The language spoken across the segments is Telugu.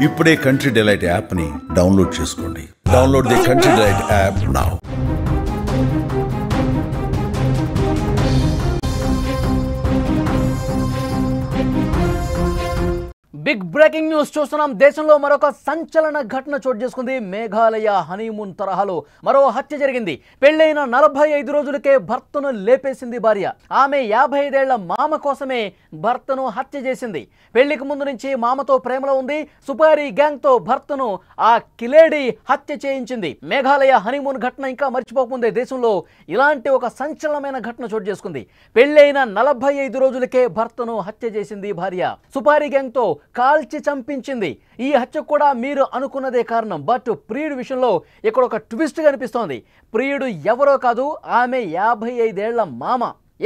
ఇప్పుడే కంట్రీ డిలైట్ యాప్ని డౌన్లోడ్ చేసుకోండి. Download the Country Delight app now. Big breaking news చూస్తున్నాం. దేశంలో మరొక సంచలన ఘటన చోటు చేసుకుంది. మేఘాలయ హనీమూన్ తరహాలో మరో హత్య జరిగింది. పెళ్లైన 45 రోజులకే భర్తను లేపేసింది భార్య. ఆమె 55 ఏళ్ల మామ కోసమే భర్తను హత్య చేసింది. పెళ్లికి ముందు నుంచి మామతో ప్రేమలో ఉంది. సుపారీ గ్యాంగ్తో భర్తను ఆ కిలేడి హత్య చేయించింది. మేఘాలయ హనీమూన్ ఘటన ఇంకా మర్చిపోకముందే దేశంలో ఇలాంటి ఒక సంచలనమైన ఘటన చోటు చేసుకుంది. పెళ్లైన 45 రోజులకే భర్తను హత్య చేసింది భార్య. సుపారీ గ్యాంగ్తో కాల్చి చంపించింది. ఈ హత్య కూడా మీరు అనుకున్నదే కారణం. బట్ ప్రియుడి విషయంలో ఇక్కడ ఒక ట్విస్ట్ కనిపిస్తోంది. ప్రియుడు ఎవరో కాదు, ఆమె 55 ఏళ్ల మామ.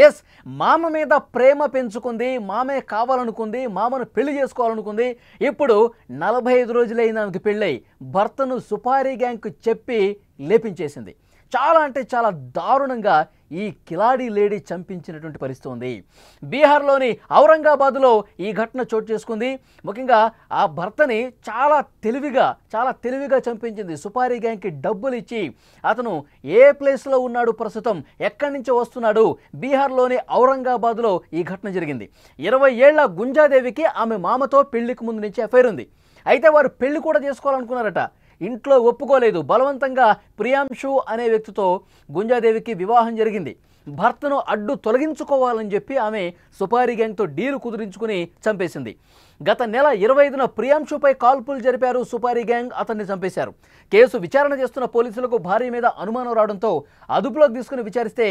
ఎస్, మామ మీద ప్రేమ పెంచుకుంది, మామే కావాలనుకుంది, మామను పెళ్లి చేసుకోవాలనుకుంది. ఇప్పుడు 45 రోజులైన ఆమెకు పెళ్ళై భర్తను సుపారీ గ్యాంగ్కు చెప్పి లేపించేసింది. చాలా అంటే చాలా దారుణంగా ఈ కిలాడి లేడీ చంపించినటువంటి పరిస్థితి ఉంది. బీహార్లోని ఔరంగాబాద్లో ఈ ఘటన చోటు చేసుకుంది. ముఖ్యంగా ఆ భర్తని చాలా తెలివిగా చంపించింది. సుపారీ గ్యాంగ్కి డబ్బులు ఇచ్చి అతను ఏ ప్లేస్లో ఉన్నాడు, ప్రస్తుతం ఎక్కడి నుంచి వస్తున్నాడు, బీహార్లోని ఔరంగాబాద్లో ఈ ఘటన జరిగింది. 20 ఏళ్ల గుంజాదేవికి ఆమె మామతో పెళ్లికి ముందు నుంచి అఫైర్ ఉంది. అయితే వారు పెళ్లి కూడా చేసుకోవాలనుకున్నారట. ఇంట్లో ఒప్పుకోలేదు. బలవంతంగా ప్రియాంశు అనే వ్యక్తితో గుంజాదేవికి వివాహం జరిగింది. భర్తను అడ్డు తొలగించుకోవాలని చెప్పి ఆమె సుపారీ గ్యాంగ్తో డీలు కుదిరించుకుని చంపేసింది. గత నెల 25న ప్రియాంశుపై కాల్పులు జరిపారు సుపారీ గ్యాంగ్. అతన్ని చంపేశారు. కేసు విచారణ చేస్తున్న పోలీసులకు భార్య మీద అనుమానం రావడంతో అదుపులోకి తీసుకుని విచారిస్తే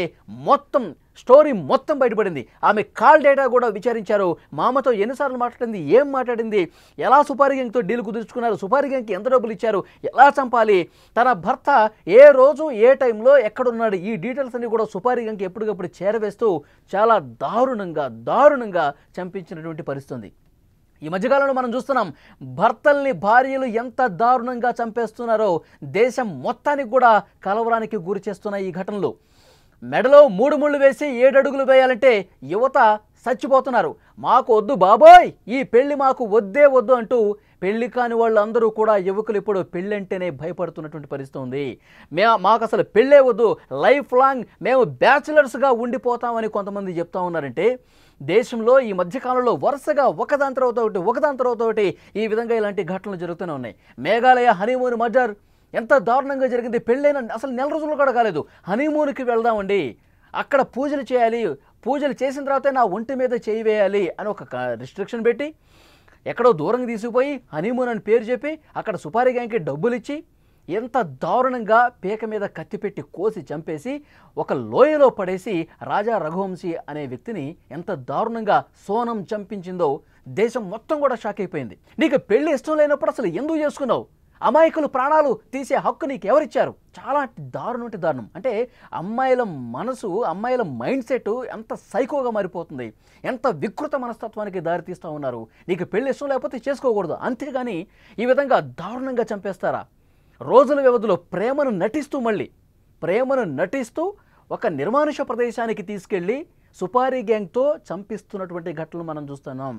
స్టోరీ మొత్తం బయటపడింది. ఆమె కాల్ డేటా కూడా విచారించారు. మామతో ఎన్నిసార్లు మాట్లాడింది, ఏం మాట్లాడింది, ఎలా సుపారీ గ్యాంగ్తో డీల్ కుదుర్చుకున్నారు, సుపారీ గ్యాంగ్కి ఎంత డబ్బులు ఇచ్చారు, ఎలా చంపాలి, తన భర్త ఏ రోజు ఏ టైంలో ఎక్కడున్నాడు, ఈ డీటెయిల్స్ అన్ని కూడా సుపారీ గ్యాంగ్కి ఎప్పటికప్పుడు చేరవేస్తూ చాలా దారుణంగా చంపించినటువంటి పరిస్థితి. ఈ మధ్యకాలంలో మనం చూస్తున్నాం భర్తల్ని భార్యలు ఎంత దారుణంగా చంపేస్తున్నారో. దేశం మొత్తానికి కూడా కలవరానికి గురి చేస్తున్న ఈ ఘటనలు. మెడలో 3 ముళ్ళు వేసి 7 అడుగులు వేయాలంటే యువత చచ్చిపోతున్నారు. మాకు వద్దు బాబోయ్, ఈ పెళ్లి మాకు వద్దు అంటూ పెళ్లి కాని వాళ్ళందరూ కూడా యువకులు ఇప్పుడు పెళ్ళంటేనే భయపడుతున్నటువంటి పరిస్థితి ఉంది. మాకు అసలు పెళ్ళే వద్దు, లైఫ్ లాంగ్ మేము బ్యాచులర్స్గా ఉండిపోతామని కొంతమంది చెప్తా ఉన్నారంటే దేశంలో ఈ మధ్యకాలంలో వరుసగా ఒకదాని తర్వాత ఒకటి ఈ విధంగా ఇలాంటి ఘటనలు జరుగుతూనే ఉన్నాయి. మేఘాలయ హనీమూన్ మర్డర్ ఎంత దారుణంగా జరిగింది. పెళ్ళైన అసలు 4 రోజులు కూడా కాలేదు, హనీమూన్కి వెళ్దామండి, అక్కడ పూజలు చేయాలి, పూజలు చేసిన తర్వాతే నా ఒంటి మీద చేయి వేయాలి అని ఒక రిస్ట్రిక్షన్ పెట్టి ఎక్కడో దూరంగా తీసుకుపోయి హనీమూన్ అని పేరు చెప్పి అక్కడ సుపారీ గ్యాంగ్కి డబ్బులు ఇచ్చి ఎంత దారుణంగా పీక మీద కత్తి పెట్టి కోసి చంపేసి ఒక లోయలో పడేసి రాజా రఘువంశీ అనే వ్యక్తిని ఎంత దారుణంగా సోనం చంపించిందో దేశం మొత్తం కూడా షాక్ అయిపోయింది. నీకు పెళ్లి ఇష్టం లేనప్పుడు అసలు ఎందుకు చేసుకున్నావు? అమాయకులు ప్రాణాలు తీసే హక్కు నీకు ఎవరిచ్చారు? చాలా దారుణం. అంటే అమ్మాయిల మనసు, అమ్మాయిల మైండ్ సెట్ ఎంత సైకోగా మారిపోతుంది, ఎంత వికృత మనస్తత్వానికి దారితీస్తూ ఉన్నారు. నీకు పెళ్లి ఇష్టం లేకపోతే చేసుకోకూడదు, అంతేగాని ఈ విధంగా దారుణంగా చంపేస్తారా? రోజుల వ్యవధిలో ప్రేమను నటిస్తూ ఒక నిర్మానుష ప్రదేశానికి తీసుకెళ్లి సుపారీ గ్యాంగ్తో చంపిస్తున్నటువంటి ఘటనలు మనం చూస్తున్నాం.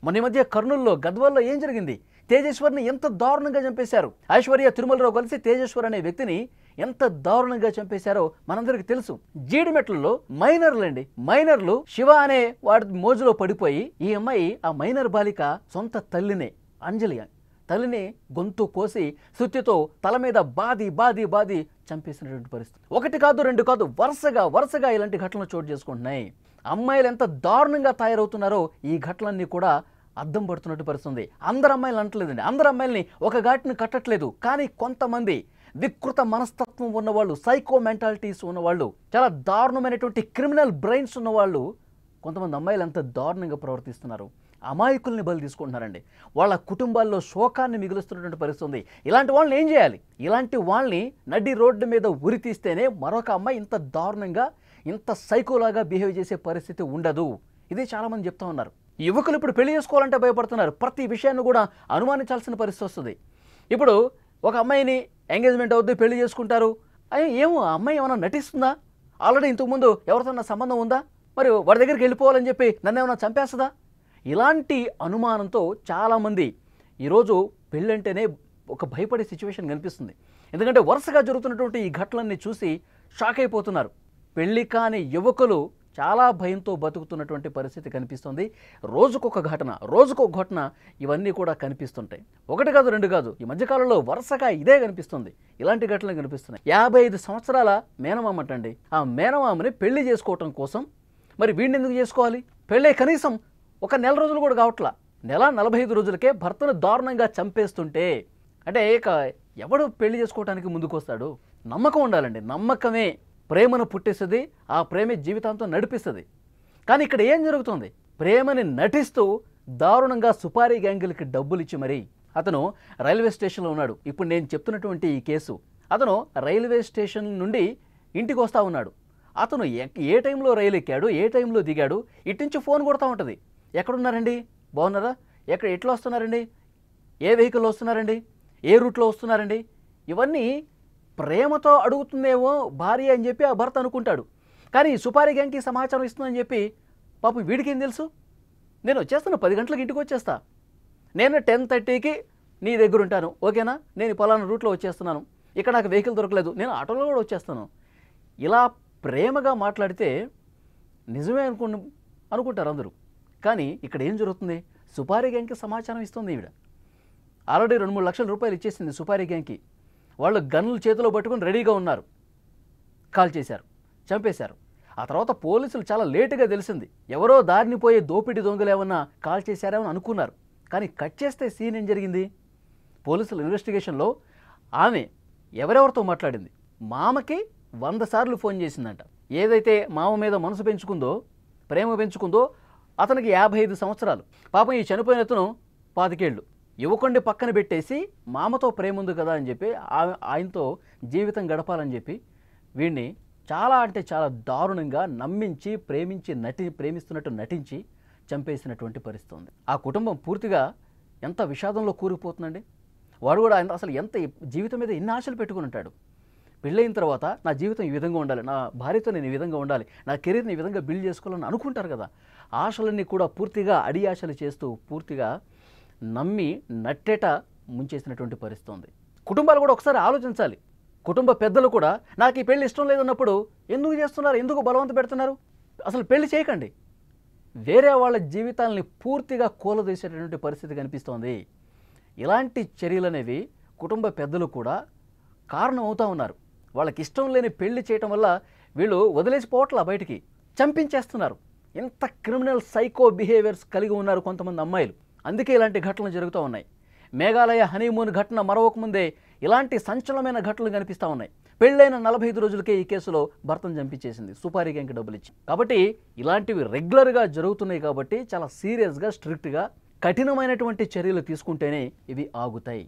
మొన్న మధ్య కర్నూలులో, గద్వాల్లో ఏం జరిగింది? తేజేశ్వర్ని ఎంత దారుణంగా చంపేశారు. ఐశ్వర్య తిరుమలరావు కలిసి తేజేశ్వర్ అనే వ్యక్తిని ఎంత దారుణంగా చంపేశారో మనందరికీ తెలుసు. జీడిమెట్లలో మైనర్లు శివ అనే వాడి మోజులో పడిపోయి ఈ అమ్మాయి, ఆ మైనర్ బాలిక సొంత తల్లినే, అంజలి తల్లిని గొంతు కోసి సుత్తితో తల మీద బాది చంపేసినటువంటి పరిస్థితి. 1 కాదు 2 కాదు, వరుసగా ఇలాంటి ఘటనలు చోటు చేసుకుంటున్నాయి. అమ్మాయిలు ఎంత దారుణంగా తయారవుతున్నారో ఈ ఘటనలన్నీ కూడా అద్దం పడుతున్నట్టు పరిస్థితుంది. అందరు అమ్మాయిలు అంటలేదండి, అందరు అమ్మాయిల్ని ఒక ఘాటిని కట్టట్లేదు. కానీ కొంతమంది వికృత మనస్తత్వం ఉన్నవాళ్ళు, సైకో మెంటాలిటీస్ ఉన్నవాళ్ళు, చాలా దారుణమైనటువంటి క్రిమినల్ బ్రెయిన్స్ ఉన్నవాళ్ళు, కొంతమంది అమ్మాయిలు ఎంత దారుణంగా ప్రవర్తిస్తున్నారు. అమాయకుల్ని బలి తీసుకుంటున్నారండి. వాళ్ళ కుటుంబాల్లో శోకాన్ని మిగులుస్తున్నటువంటి పరిస్థితి ఉంది. ఇలాంటి వాళ్ళని ఏం చేయాలి? ఇలాంటి వాళ్ళని నడి రోడ్డు మీద ఉరి తీస్తేనే మరొక అమ్మాయి ఇంత దారుణంగా, ఇంత సైకోలాగా బిహేవ్ చేసే పరిస్థితి ఉండదు. ఇది చాలామంది చెప్తా ఉన్నారు. యువకులు ఇప్పుడు పెళ్లి చేసుకోవాలంటే భయపడుతున్నారు. ప్రతి విషయాన్ని కూడా అనుమానించాల్సిన పరిస్థితి వస్తుంది. ఇప్పుడు ఒక అమ్మాయిని ఎంగేజ్మెంట్ అవుద్ది, పెళ్లి చేసుకుంటారు. ఏమో అమ్మాయి ఏమైనా నటిస్తుందా? ఆల్రెడీ ఇంతకుముందు ఎవరితో సంబంధం ఉందా? మరి వాడి దగ్గరికి వెళ్ళిపోవాలని చెప్పి నన్ను ఏమైనా చంపేస్తుందా? ఇలాంటి అనుమానంతో చాలామంది ఈరోజు పెళ్ళంటేనే ఒక భయపడే సిచ్యువేషన్ కనిపిస్తుంది. ఎందుకంటే వరుసగా జరుగుతున్నటువంటి ఈ ఘటనల్ని చూసి షాక్ అయిపోతున్నారు. పెళ్లి కాని యువకులు చాలా భయంతో బతుకుతున్నటువంటి పరిస్థితి కనిపిస్తుంది. రోజుకొక ఘటన ఇవన్నీ కూడా కనిపిస్తుంటాయి. ఒకటి కాదు, రెండు కాదు, ఈ మధ్యకాలంలో వరుసగా ఇదే కనిపిస్తుంది. ఇలాంటి ఘటనలు కనిపిస్తున్నాయి. 55 సంవత్సరాల మేనమామటండి. ఆ మేనమామని పెళ్లి చేసుకోవటం కోసం మరి వీడిని ఎందుకు చేసుకోవాలి? పెళ్ళే కనీసం ఒక నెల రోజులు కూడా కావట్లా. నెల 45 రోజులకే భర్తను దారుణంగా చంపేస్తుంటే అంటే ఎవడు పెళ్లి చేసుకోవడానికి ముందుకు వస్తాడు? నమ్మకం ఉండాలండి. నమ్మకమే ప్రేమను పుట్టిస్తుంది, ఆ ప్రేమే జీవితాంతం నడిపిస్తుంది. కానీ ఇక్కడ ఏం జరుగుతుంది? ప్రేమని నటిస్తూ దారుణంగా సుపారీ గ్యాంగులకి డబ్బులు ఇచ్చి మరి అతను రైల్వే స్టేషన్లో ఉన్నాడు. ఇప్పుడు నేను చెప్తున్నటువంటి ఈ కేసు, అతను రైల్వే స్టేషన్ నుండి ఇంటికి వస్తూ ఉన్నాడు. అతను ఏ టైంలో రైలు ఎక్కాడు, ఏ టైంలో దిగాడు, ఇటు నుంచి ఫోన్ కొడతా ఉంటుంది. ఎక్కడున్నారండి, బాగున్నారా, ఎట్లా వస్తున్నారండి, ఏ వెహికల్లో వస్తున్నారండి, ఏ రూట్లో వస్తున్నారండి, ఇవన్నీ ప్రేమతో అడుగుతుందేమో భార్య అని చెప్పి ఆ భర్త అనుకుంటాడు. కానీ సుపారీ గ్యాంగ్కి సమాచారం ఇస్తుందని చెప్పి పాపం వీడికి ఏం తెలుసు? నేను వచ్చేస్తాను, 10 గంటలకు ఇంటికి వచ్చేస్తా, నేను 10:30కి నీ దగ్గర ఉంటాను, ఓకేనా, నేను పలానా రూట్లో వచ్చేస్తున్నాను, ఇక్కడ నాకు వెహికల్ దొరకలేదు, నేను ఆటోలో కూడా వచ్చేస్తాను. ఇలా ప్రేమగా మాట్లాడితే నిజమే అనుకుంటారు అందరూ. కానీ ఇక్కడ ఏం జరుగుతుంది? సుపారీ గ్యాంగ్కి సమాచారం ఇస్తుంది ఈవిడ. ఆల్రెడీ 2-3 లక్షల రూపాయలు ఇచ్చేసింది సుపారీ గ్యాంగ్కి. వాళ్ళు గన్నులు చేతిలో పట్టుకుని రెడీగా ఉన్నారు. కాల్ చేశారు, చంపేశారు. ఆ తర్వాత పోలీసులు చాలా లేటుగా తెలిసింది. ఎవరో దారిని పోయే దోపిడీ దొంగలు ఏమన్నా కాల్ చేశారేమని అనుకున్నారు. కానీ కట్ చేస్తే సీన్ ఏం జరిగింది? పోలీసుల ఇన్వెస్టిగేషన్లో ఆమె ఎవరెవరితో మాట్లాడింది? మామకి 100 సార్లు ఫోన్ చేసిందంట. ఏదైతే మామ మీద మనసు పెంచుకుందో, ప్రేమ పెంచుకుందో, అతనికి 55 సంవత్సరాలు. పాపం ఈ చనిపోయిన అతను 25 ఏళ్ళు. యువకుడిని పక్కన పెట్టేసి మామతో ప్రేమ ఉంది కదా అని చెప్పి ఆయనతో జీవితం గడపాలని చెప్పి వీడిని చాలా అంటే చాలా దారుణంగా నమ్మించి ప్రేమిస్తున్నట్టు నటించి చంపేసినటువంటి పరిస్థితి ఉంది. ఆ కుటుంబం పూర్తిగా ఎంత విషాదంలో కూరుకుపోతుందండి. వాడు కూడా అసలు ఎంత జీవితం మీద ఎన్ని ఆశలు పెట్టుకుని ఉంటాడు. పెళ్ళైన తర్వాత నా జీవితం ఈ విధంగా ఉండాలి, నా భార్యతో నేను ఈ విధంగా ఉండాలి, నా కెరీర్ని ఈ విధంగా బిల్డ్ చేసుకోవాలని అనుకుంటారు కదా. ఆశలన్నీ కూడా పూర్తిగా అడియాశలు చేస్తూ పూర్తిగా నమ్మి నట్టేట ముంచేసినటువంటి పరిస్థితి ఉంది. కుటుంబాలు కూడా ఒకసారి ఆలోచించాలి. కుటుంబ పెద్దలు కూడా నాకు ఈ పెళ్లి ఇష్టం లేదన్నప్పుడు ఎందుకు చేస్తున్నారు, ఎందుకు బలవంత పెడుతున్నారు? అసలు పెళ్లి చేయకండి. వేరే వాళ్ళ జీవితాలని పూర్తిగా కూలదీసేటటువంటి పరిస్థితి కనిపిస్తోంది. ఇలాంటి చర్యలు అనేవి కుటుంబ పెద్దలు కూడా కారణం అవుతూ ఉన్నారు. వాళ్ళకి ఇష్టం లేని పెళ్లి చేయటం వల్ల వీళ్ళు వదిలేసిపోవట్లా, బయటికి చంపించేస్తున్నారు. ఎంత క్రిమినల్ సైకో బిహేవియర్స్ కలిగి ఉన్నారు కొంతమంది అమ్మాయిలు. అందుకే ఇలాంటి ఘటనలు జరుగుతూ ఉన్నాయి. మేఘాలయ హనీమూన్ ఘటన మరొకముందే ఇలాంటి సంచలనమైన ఘటనలు కనిపిస్తూ ఉన్నాయి. పెళ్ళైన 45 రోజులకే ఈ కేసులో భర్తను చంపించేసింది సుపారీ గ్యాంగ్కి డబ్బులు ఇచ్చి. కాబట్టి ఇలాంటివి రెగ్యులర్గా జరుగుతున్నాయి. కాబట్టి చాలా సీరియస్గా, స్ట్రిక్ట్గా, కఠినమైనటువంటి చర్యలు తీసుకుంటేనే ఇవి ఆగుతాయి.